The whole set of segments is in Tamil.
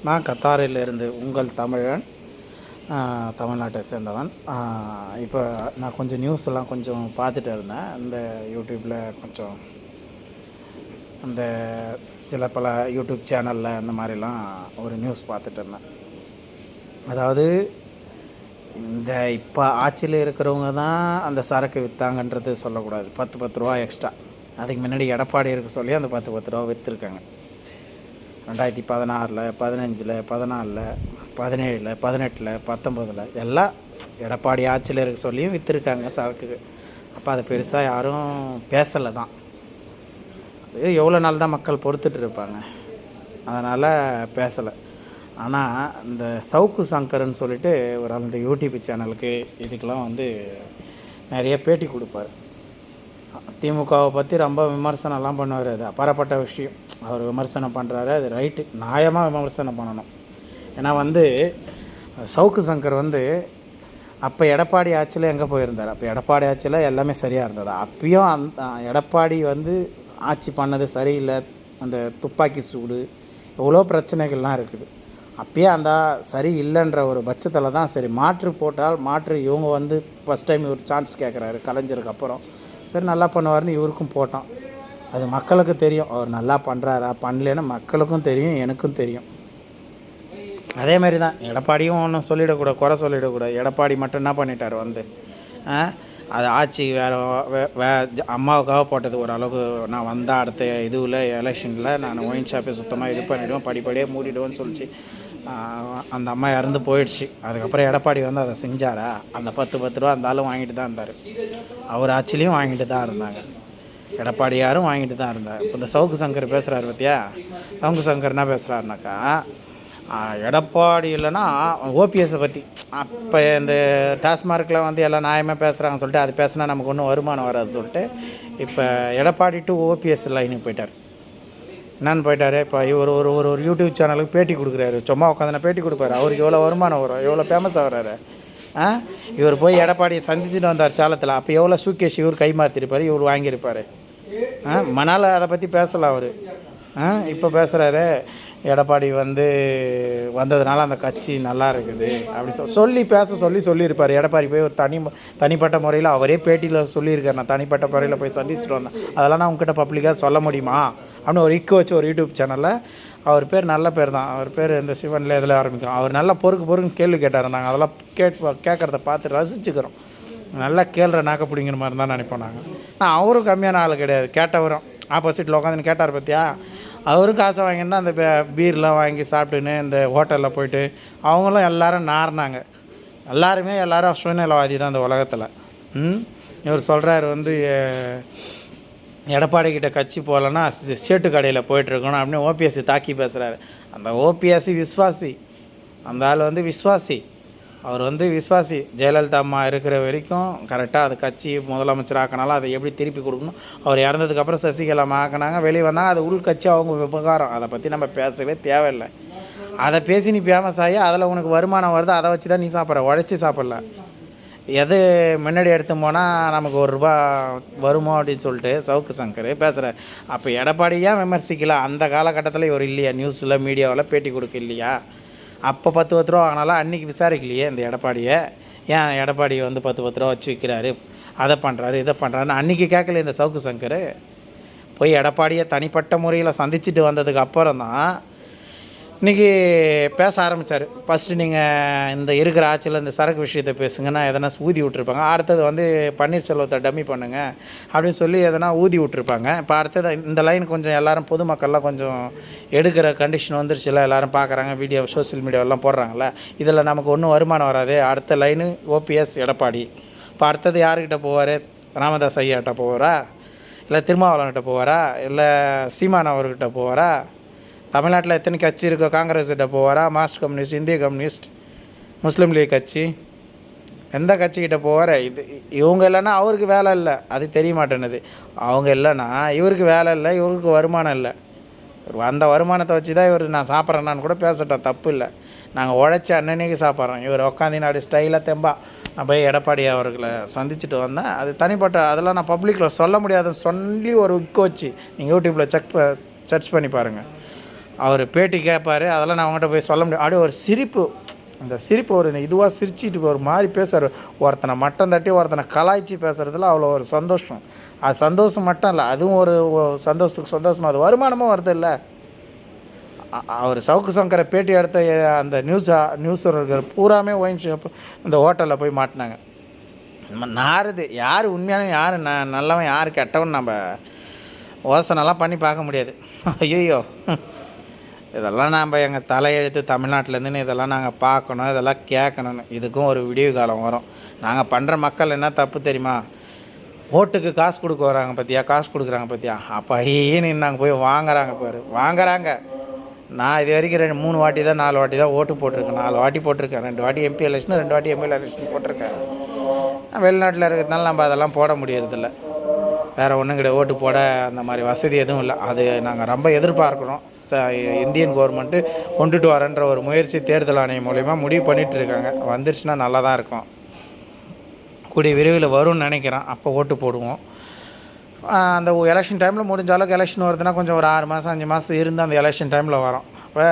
நான் கத்தாரிலிருந்து உங்கள் தமிழன், தமிழ்நாட்டை சேர்ந்தவன். இப்போ நான் கொஞ்சம் நியூஸ் எல்லாம் கொஞ்சம் பார்த்துட்டு இருந்தேன். இந்த யூடியூப்பில் கொஞ்சம் அந்த சில பல யூடியூப் சேனலில் அந்த மாதிரிலாம் ஒரு நியூஸ் பார்த்துட்டு இருந்தேன். அதாவது இந்த இப்போ ஆட்சியில் இருக்கிறவங்க தான் அந்த சரக்கு விற்றாங்கன்றது சொல்லக்கூடாது. 10 ரூபா எக்ஸ்ட்ரா. அதுக்கு முன்னாடி எடப்பாடி இருக்க சொல்லி அந்த 10 ரூபா விற்றுருக்காங்க. 2016, 15, 14, 17, 18, 19 எல்லாம் எடப்பாடி ஆட்சியில் இருக்க சொல்லியும் விற்றுருக்காங்க சரக்குக்கு. அப்போ அதை பெருசாக யாரும் பேசலை தான். அது எவ்வளோ நாள் தான் மக்கள் பொறுத்துட்டு இருப்பாங்க, அதனால் பேசலை. ஆனால் இந்த சவுக்கு சங்கர்னு சொல்லிட்டு ஒரு அந்த யூடியூப் சேனலுக்கு இதுக்கெலாம் வந்து நிறைய பேட்டி கொடுப்பார். திமுகவை பற்றி ரொம்ப விமர்சனம்லாம் பண்ணுவார். அது அப்பாற்பட்ட விஷயம். அவர் விமர்சனம் பண்ணுறாரு, அது ரைட்டு, நியாயமாக விமர்சனம் பண்ணணும். ஏன்னா வந்து சவுக்கு சங்கர் வந்து அப்போ எடப்பாடி ஆட்சியில் எங்கே போயிருந்தார்? அப்போ எடப்பாடி ஆட்சியில் எல்லாமே சரியாக இருந்தது. அப்பயும் அந்த எடப்பாடி வந்து ஆட்சி பண்ணது சரியில்லை. அந்த துப்பாக்கி சூடு எவ்வளோ பிரச்சனைகள்லாம் இருக்குது. அப்பயே அந்த சரி இல்லைன்ற ஒரு பட்சத்தில் தான் சரி மாற்று போட்டால் மாற்று இவங்க வந்து ஃபஸ்ட் டைம் இவர் சான்ஸ் கேட்குறாரு கலைஞருக்கு அப்புறம். சரி நல்லா பண்ணுவார்னு இவருக்கும் போட்டோம். அது மக்களுக்கு தெரியும் அவர் நல்லா பண்ணுறாரா பண்ணலன்னு மக்களுக்கும் தெரியும், எனக்கும் தெரியும். அதேமாரி தான் எடப்பாடியும் ஒன்றும் சொல்லிடக்கூடாது, குறை சொல்லிடக்கூடாது. எடப்பாடி மட்டும் என்ன பண்ணிட்டார் வந்து அது ஆட்சி அம்மாவுக்காக போட்டது ஓரளவுக்கு. நான் வந்தால் அடுத்த இதுவில் எலெக்ஷனில் நான் ஒயின் ஷாப்பை சுத்தமாக இது பண்ணிவிடுவேன், படிப்படியாக மூடிடுவேன்னு சொல்லிச்சு. அந்த அம்மா இறந்து போயிடுச்சு. அதுக்கப்புறம் எடப்பாடி வந்து அதை செஞ்சாரா? அந்த 10 ரூபா அந்த ஆளும் வாங்கிட்டு தான் இருந்தார். அவர் ஆட்சிலையும் வாங்கிட்டு தான் இருந்தாங்க, எடப்பாடியாரும் வாங்கிட்டு தான் இருந்தார். இப்போ இந்த சவுக்கு சங்கர் பேசுகிறாரு பார்த்தியா? சவுக்கு சங்கர் என்ன பேசுகிறாருனாக்கா, எடப்பாடி இல்லைன்னா ஓபிஎஸை பற்றி அப்போ இந்த டாஸ்மார்க்கில் வந்து எல்லாம் நியாயமாக பேசுகிறாங்கன்னு சொல்லிட்டு அது பேசினா நமக்கு ஒன்றும் வருமானம் வராது சொல்லிட்டு இப்போ எடப்பாடி டு ஓபிஎஸ் லைனுக்கு போயிட்டார். என்னன்னு போயிட்டார்? இப்போ இவர் ஒரு யூடியூப் சேனலுக்கு பேட்டி கொடுக்குறாரு. சும்மா உட்காந்து பேட்டி கொடுப்பாரு. அவருக்கு எவ்வளோ வருமானம் வரும், எவ்வளோ ஃபேமஸ் ஆகிறாரு. இவர் போய் எடப்பாடியை சந்திச்சுட்டு வந்தார் சேலத்தில். அப்போ எவ்வளோ சூக்கேஷ் இவர் கைமாற்றிருப்பார், இவர் வாங்கியிருப்பார். மணால் அதை பற்றி பேசலாம் அவர். இப்போ பேசுகிறாரு எடப்பாடி வந்து வந்ததுனால அந்த கட்சி நல்லா இருக்குது அப்படி சொல்லியிருப்பார். எடப்பாடி போய் ஒரு தனிப்பட்ட முறையில் அவரே பேட்டியில் சொல்லியிருக்கார், நான் தனிப்பட்ட முறையில் போய் சந்திச்சுட்டு வந்தேன். அதெல்லாம் நான் உங்ககிட்ட பப்ளிக்காக சொல்ல முடியுமா அப்படின்னு ஒரு வச்சு ஒரு யூடியூப் சேனலில். அவர் பேர் நல்ல பேர் தான். அவர் பேர் இந்த சிவனில் இதில் ஆரம்பிக்கும். அவர் நல்லா பொறுக்குன்னு கேள்வி கேட்டார். நாங்கள் அதெல்லாம் கேட்குறத பார்த்து ரசிச்சுக்கிறோம். நல்லா கேள்ற நாக்க பிடிங்கிற மாதிரி தான் நினைப்போம் நாங்கள். நான் அவரும் கம்மியான ஆள் கிடையாது. கேட்டவரும் ஆப்போசிட்டில் உட்காந்துன்னு கேட்டார் பார்த்தியா? அவரும் காசை வாங்கியிருந்தா அந்த பீர்லாம் வாங்கி சாப்பிட்டுன்னு இந்த ஹோட்டலில் போய்ட்டு அவங்களும் எல்லோரும் நார்னாங்க. எல்லோரும் சுயநலவாதி தான் இந்த உலகத்தில். இவர் சொல்கிறார் வந்து எடப்பாடி கிட்ட கட்சி போகலன்னா சேட்டு கடையில் போய்ட்டுருக்கணும் அப்படின்னு ஓபிஎஸ்சி தாக்கி பேசுகிறாரு. அந்த ஓபிஎஸ்சி விஸ்வாசி, அந்த ஆள் வந்து விஸ்வாசி. அவர் வந்து விஸ்வாசி. ஜெயலலிதா அம்மா இருக்கிற வரைக்கும் கரெக்டாக அது கட்சி முதலமைச்சர் ஆக்கினாலும் அதை எப்படி திருப்பி கொடுக்கணும். அவர் இறந்ததுக்கப்புறம் சசிகலா ஆக்கினாங்க, வெளியே வந்தால் அது உள்கட்சி அவங்க விவகாரம். அதை பற்றி நம்ம பேசவே தேவையில்லை. அதை பேசி நீ ஃபேமஸ் ஆகி அதில் உனக்கு வருமானம் வருது, அதை வச்சு தான் நீ சாப்பிட்ற, உழைச்சி சாப்பிட்ல. எது முன்னாடி எடுத்து போனால் நமக்கு ₹1 வருமோ அப்படின்னு சொல்லிட்டு சவுக்கு சங்கர் பேசுகிறார். அப்போ எடப்பாடி ஏன் விமர்சிக்கலாம்? அந்த காலகட்டத்தில் இவர் இல்லையா நியூஸில் மீடியாவில் பேட்டி கொடுக்க இல்லையா? அப்போ 10 ரூபா வாங்கினாலும் அன்றைக்கி விசாரிக்கலையே இந்த எடப்பாடியை. ஏன் எடப்பாடி வந்து 10 ரூபா வச்சு விற்கிறாரு, அதை பண்ணுறாரு, இதை பண்ணுறாருன்னு அன்றைக்கி கேட்கல இந்த சவுக்கு சங்கர். போய் எடப்பாடியை தனிப்பட்ட முறையில் சந்திச்சுட்டு வந்ததுக்கு அப்புறம் தான் இன்றைக்கி பேச ஆரம்பித்தார். ஃபஸ்ட்டு நீங்கள் இந்த இருக்கிற ஆட்சியில் இந்த சரக்கு விஷயத்தை பேசுங்கன்னா எதனா ஊதி விட்ருப்பாங்க. அடுத்தது வந்து பன்னீர்செல்வத்தை டம்மி பண்ணுங்கள் அப்படின்னு சொல்லி எதனா ஊதி விட்ருப்பாங்க. இப்போ அடுத்தது இந்த லைன் கொஞ்சம் எல்லோரும் பொதுமக்கள்லாம் கொஞ்சம் எடுக்கிற கண்டிஷன் வந்துருச்சுல, எல்லோரும் பார்க்குறாங்க, வீடியோ சோசியல் மீடியாவெல்லாம் போடுறாங்களே. இதில் நமக்கு ஒன்றும் வருமானம் வராது. அடுத்த லைனு ஓபிஎஸ் எடப்பாடி. இப்போ அடுத்தது யார்கிட்ட போவார்? ராமதாஸ் ஐயாட்ட போவாரா, இல்லை திருமாவளவன்கிட்ட போவாரா, இல்லை சீமான் அவர்கிட்ட போவாரா? தமிழ்நாட்டில் எத்தனை கட்சி இருக்கோ காங்கிரஸ்கிட்ட போவாரா, மார்க்சிஸ்ட் கம்யூனிஸ்ட், இந்திய கம்யூனிஸ்ட், முஸ்லீம் லீக் கட்சி, எந்த கட்சிக்கிட்ட போவார்? இவங்க இல்லைன்னா அவருக்கு வேலை இல்லை, அது தெரிய மாட்டேன்னுது. அவங்க இல்லைன்னா இவருக்கு வேலை இல்லை, இவருக்கு வருமானம் இல்லை. அந்த வருமானத்தை வச்சு தான் இவர் நான் சாப்பிட்றேன்னான்னு கூட பேசட்டோம், தப்பு இல்லை. நாங்கள் உழைச்சி அன்னன்னைக்கு சாப்பிட்றோம். இவர் உட்காந்து நாடு ஸ்டைலாக தெம்பா. நான் போய் எடப்பாடி அவர்களை சந்திச்சுட்டு வந்தேன். அது தனிப்பட்ட அதெல்லாம் நான் பப்ளிக்கில் சொல்ல முடியாதுன்னு சொல்லி ஒரு வச்சு நீங்கள் யூடியூப்பில் சர்ச் பண்ணி பாருங்கள். அவர் பேட்டி கேட்பார், அதெல்லாம் நான் அவங்ககிட்ட போய் சொல்ல முடியும். அப்படியே ஒரு சிரிப்பு, அந்த சிரிப்பு ஒரு இதுவாக சிரிச்சிட்டு ஒரு மாதிரி பேசுவார். ஒருத்தனை மட்டம் தட்டி ஒருத்தனை கலாய்ச்சி பேசுகிறதுல அவ்வளோ ஒரு சந்தோஷம். அது சந்தோஷம் மட்டும் இல்லை, அதுவும் ஒரு சந்தோஷத்துக்கு சந்தோஷமாக அது வருமானமும் வருது இல்லை. அவர் சவுக்கு சங்கரை பேட்டி எடுத்த அந்த நியூஸர்கள் பூராமே ஒயின் ஷாப் இந்த ஹோட்டலில் போய் மாட்டினாங்க. நம்ம நாருது யார் உண்மையான யார் நல்லவன் யார் கெட்டவன் நம்ம யோசனைலாம் பண்ணி பார்க்க முடியாது. ஐயோ, இதெல்லாம் நாம் எங்கள் தலையெழுத்து தமிழ்நாட்டிலேருந்துன்னு இதெல்லாம் நாங்கள் பார்க்கணும், இதெல்லாம் கேட்கணுன்னு. இதுக்கும் ஒரு விடிவு காலம் வரும். நாங்கள் பண்ணுற மக்கள் என்ன தப்பு தெரியுமா? ஓட்டுக்கு காசு கொடுக்க வராங்க பார்த்தியா, காசு கொடுக்குறாங்க பார்த்தியா, அப்போ ஐயன்னு நாங்கள் போய் வாங்குறாங்க பாரு, வாங்குறாங்க. நான் இது வரைக்கும் 3 வாட்டி தான் 4 வாட்டி தான் ஓட்டு போட்டிருக்கேன். 4 வாட்டி போட்டிருக்கேன். 2 வாட்டி எம்பி எலெக்ஷன், 2 வாட்டி எம்எல்ஏ எலெக்ஷன் போட்டிருக்கேன். வெளிநாட்டில் இருக்கிறதுனால நம்ம அதெல்லாம் போட முடியறதில்ல. வேறு ஒன்றும் கிடையாது, ஓட்டு போட அந்த மாதிரி வசதி எதுவும் இல்லை. அது நாங்கள் ரொம்ப எதிர்பார்க்குறோம். இந்தியன் கவர்மெண்ட்டு கொண்டுட்டு வரேன்ற ஒரு முயற்சி தேர்தல் ஆணையம் மூலிமா முடிவு பண்ணிகிட்ருக்காங்க. வந்துருச்சுன்னா நல்லா தான் இருக்கும். கூடிய விரைவில் வரும்னு நினைக்கிறேன். அப்போ ஓட்டு போடுவோம். அந்த எலெக்ஷன் டைமில் முடிஞ்ச அளவுக்கு எலெக்ஷன் வருதுன்னா கொஞ்சம் ஒரு 6 மாதம் 5 மாதம் இருந்து அந்த எலெக்ஷன் டைமில் வரோம். இப்போ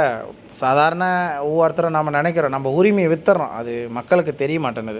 சாதாரண ஒவ்வொருத்தரும் நம்ம நினைக்கிறோம் நம்ம உரிமையை வித்துறோம், அது மக்களுக்கு தெரிய மாட்டேன்னுது.